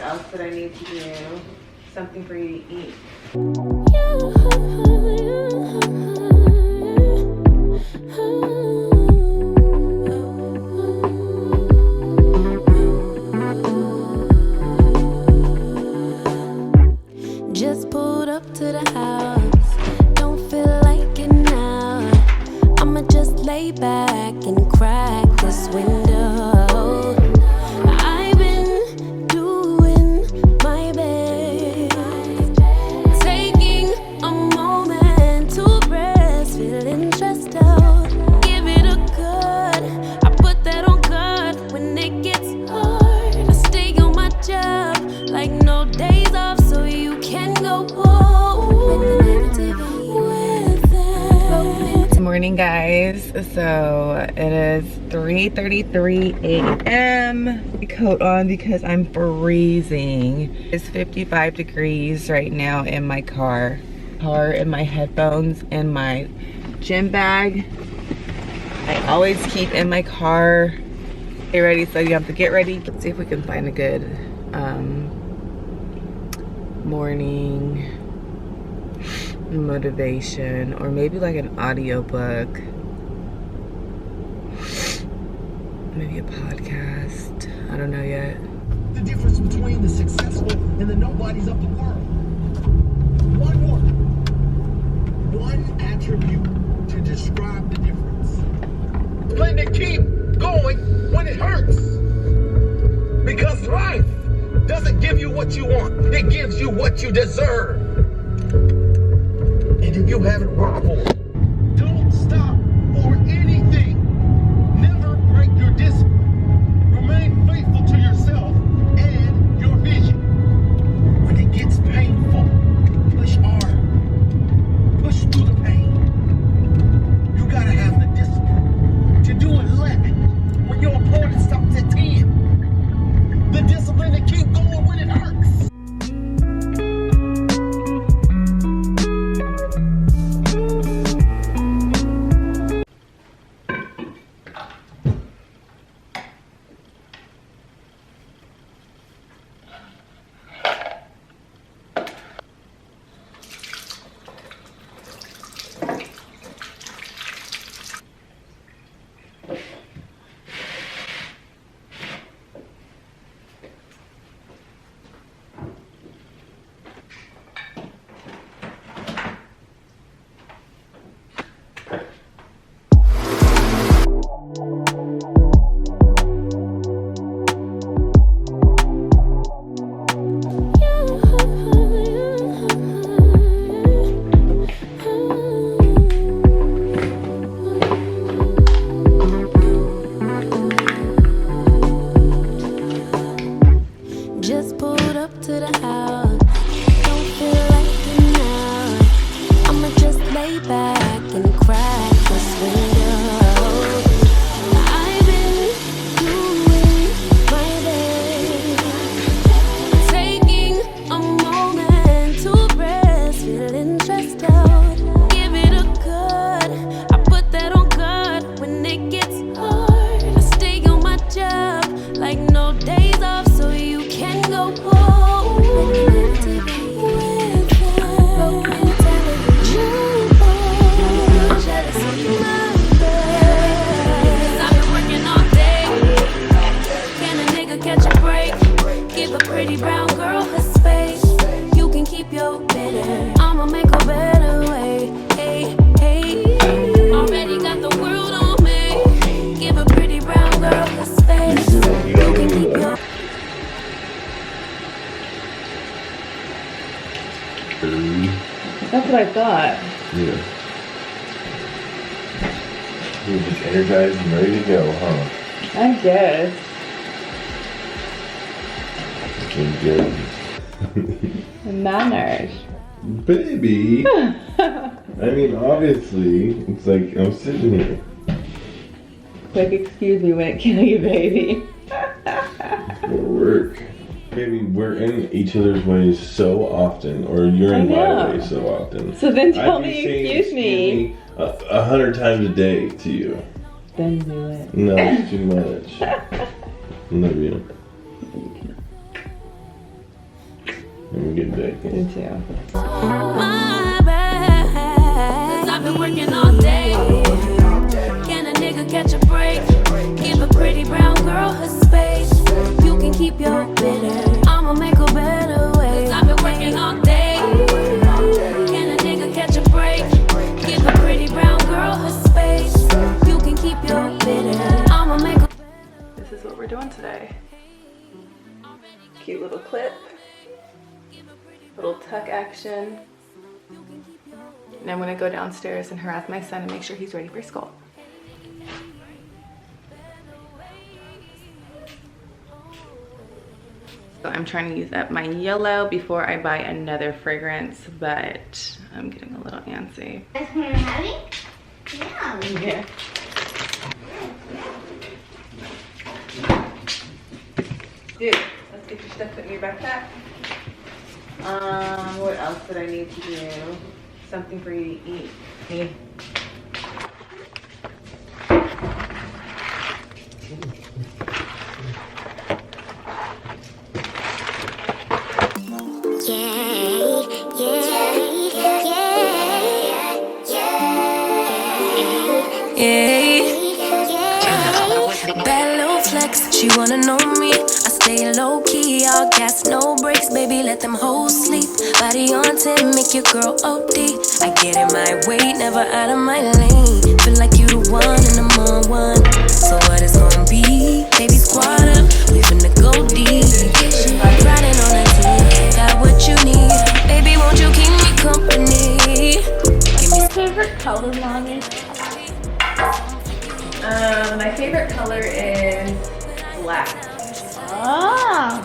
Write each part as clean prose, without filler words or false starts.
else that I need to do. Something for you to eat. Just pulled up to the house, don't feel like it now. I'ma just lay back and crack this window. I've been doing my best, taking a moment to rest, feeling stressed out. Give it a good, I put that on God when it gets hard. I stay on my job like no days off, so you can go home with it. Good morning, guys. So it is 3:33 a.m. Coat on because I'm freezing. It's 55 degrees right now in my car. And my headphones and my gym bag. I always keep in my car. Get ready, so you have to get ready. Let's see if we can find a good morning motivation, or maybe like an audiobook, maybe a podcast. I don't know yet. The difference between the successful and the nobodies of the world. One word. One attribute to describe the difference. Learn to keep going when it hurts. Because life doesn't give you what you want. It gives you what you deserve. And if you haven't worked for it, don't stop for anything. Never break your discipline. Remain faithful to yourself and your vision. When it gets painful, push hard. Push through the pain. You gotta have the discipline to do 11 when your opponent stops at 10. The discipline to keep going when it hurts. Just pulled up to the house, don't feel like it now. I'ma just lay back and crack this window. I've been doing my best, taking a moment to rest, feeling stressed out. Give it a good, I put that on God when it gets hard. I stay on my job like no days off, so you can go home with it. I've been working all day. Can a nigga catch a break? Give a pretty brown girl her space. You can keep your bitter, I'ma make a better way. Hey, hey. Already got the world on me. Give a pretty brown girl her space. You can keep your That's what I thought. Yeah. You're just energized and ready to go, huh? I guess. Looking good. Manners. Baby! I mean, obviously, it's like I'm sitting here. Quick excuse me when it kill you, baby. For work. Baby, we're in each other's ways so often, or you're in my way so often. So then tell I'd be me, saying, excuse me. 100 times a day to you. Then do it. No, it's too much. Love you. I'm getting back Me in. too. My bad, 'cause I've been working all day. Can a nigga catch a break? Give a pretty brown girl her space. You can keep your bitter. I'ma make a better way. 'Cause I've been working all day. Can a nigga catch a break? Give a pretty brown girl her space. You can keep your bitter. I'ma make a This is what we're doing today. Cute little clip. Little tuck action. And I'm gonna go downstairs and harass my son and make sure he's ready for school. So I'm trying to use up my yellow before I buy another fragrance, but I'm getting a little antsy. That's what we're having? Yeah. Yeah. Dude, let's get your stuff put in your backpack. What else did I need to do? Something for you to eat. Me. bad little flex, she wanna know me. I stay low key, all gas, no brakes, baby, let them hoes sleep. Body on 10, make your girl OD. I get in my way, never out of my lane. Feel like you the one and I'm on one. So what it's gonna be? Baby, squad up, we finna go deep. Riding on a team, got what you need. Baby, won't you keep me company? Give me Favorite color, mommy? My favorite color is black. Oh.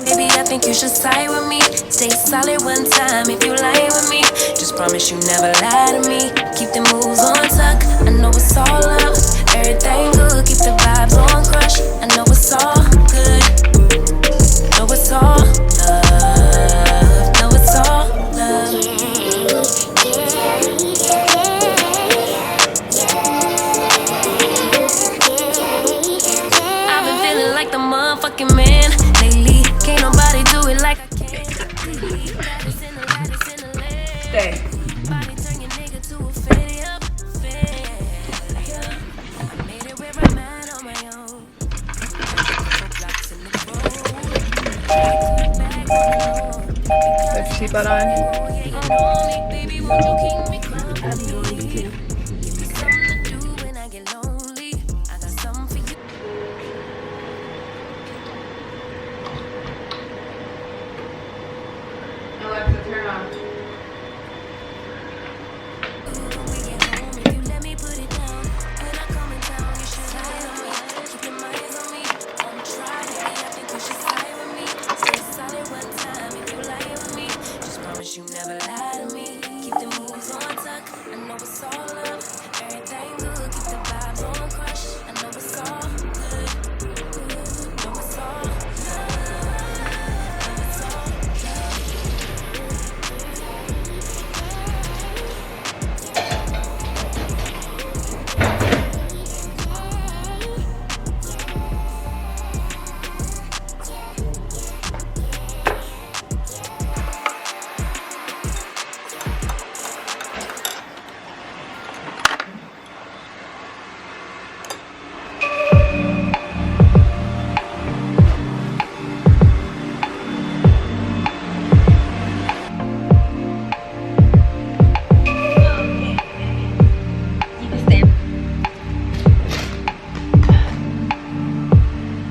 Baby, I think you should side with me. Stay solid one time if you lie with me. Just promise you never lie to me. Keep the moves on tuck. I know it's all love. Everything good. Keep the vibes on crush. I know it's all good. Know it's all love. Know it's all love. I've been feeling like the motherfucking man lately. Can't nobody do it like I can. Stay. Body turn your nigga to a failure. I made it where I'm at on my own. Blocks in the road. Put your seatbelt on. Baby, won't you keep me company? Give me something to do when I get lonely. I got something for you. Alexa, turn on. When we get home, if you let me put it down. When I come in town, you should ride on me. Keep your minds on me. Don't try, baby, I think you should side with me. Stay solid one time if you lie with me. Just promise you never lie to me. Keep the moves on tuck. I know it's all love. Everything good. Keep the vibes on crush. I know it's all good. Know it's all love. Know it's all love.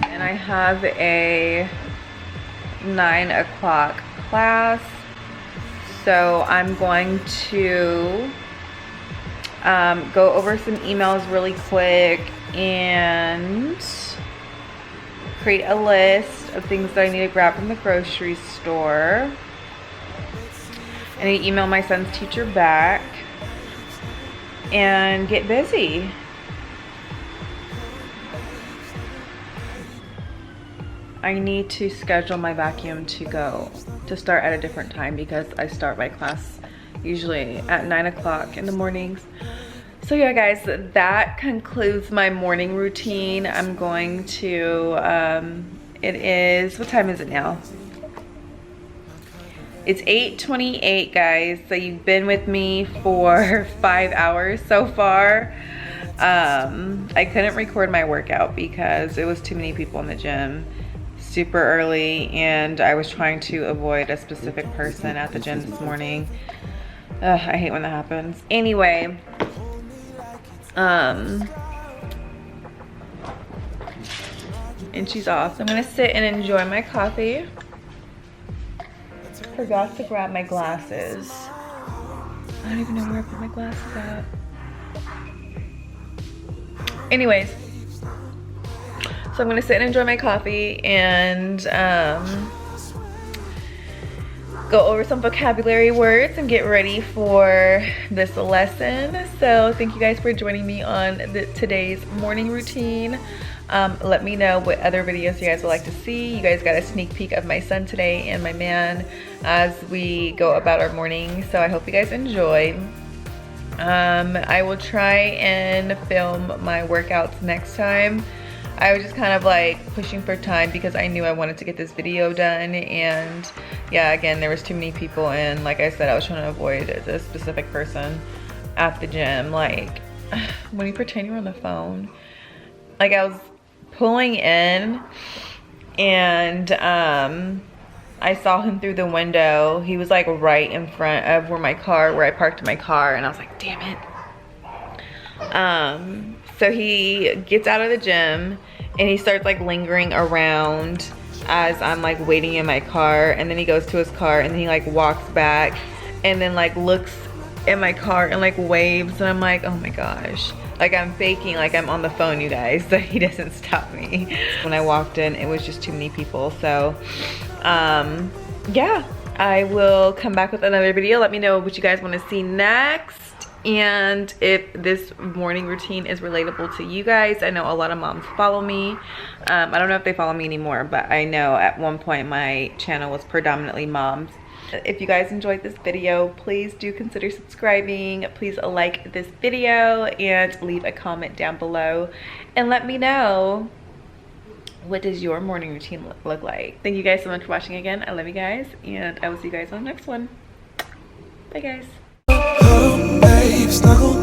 And I have a 9 o'clock class, so I'm going to go over some emails really quick and create a list of things that I need to grab from the grocery store. I need to email my son's teacher back and get busy. I need to schedule my vacuum to start at a different time because I start my class usually at 9 o'clock in the mornings. So yeah guys, that concludes my morning routine. I'm going to, what time is it now? It's 8:28, guys, so you've been with me for 5 hours so far. I couldn't record my workout because it was too many people in the gym super early, and I was trying to avoid a specific person at the gym this morning. I hate when that happens. Anyway, and she's off. So I'm gonna sit and enjoy my coffee. Forgot to grab my glasses. I don't even know where I put my glasses at. Anyways, so I'm gonna sit and enjoy my coffee and go over some vocabulary words and get ready for this lesson. So thank you guys for joining me on today's morning routine. Let me know what other videos you guys would like to see. You guys got a sneak peek of my son today and my man as we go about our morning. So I hope you guys enjoy. I will try and film my workouts next time. I was just kind of like pushing for time because I knew I wanted to get this video done, and yeah, again, there was too many people, and like I said, I was trying to avoid a specific person at the gym. Like, when you pretend you're on the phone, like I was pulling in and I saw him through the window. He was like right in front of where I parked my car, and I was like, damn it. So he gets out of the gym and he starts like lingering around as I'm like waiting in my car, and then he goes to his car and then he like walks back and then like looks in my car and like waves, and I'm like, oh my gosh. Like I'm faking like I'm on the phone, you guys, so he doesn't stop me. When I walked in, it was just too many people. So yeah, I will come back with another video. Let me know what you guys want to see next, and if this morning routine is relatable to you guys. I know a lot of moms follow me. I don't know if they follow me anymore, but I know at one point my channel was predominantly moms. If you guys enjoyed this video, please do consider subscribing. Please like this video and leave a comment down below and let me know, what does your morning routine look like? Thank you guys so much for watching again. I love you guys, and I will see you guys on the next one. Bye guys. Babe, snuggle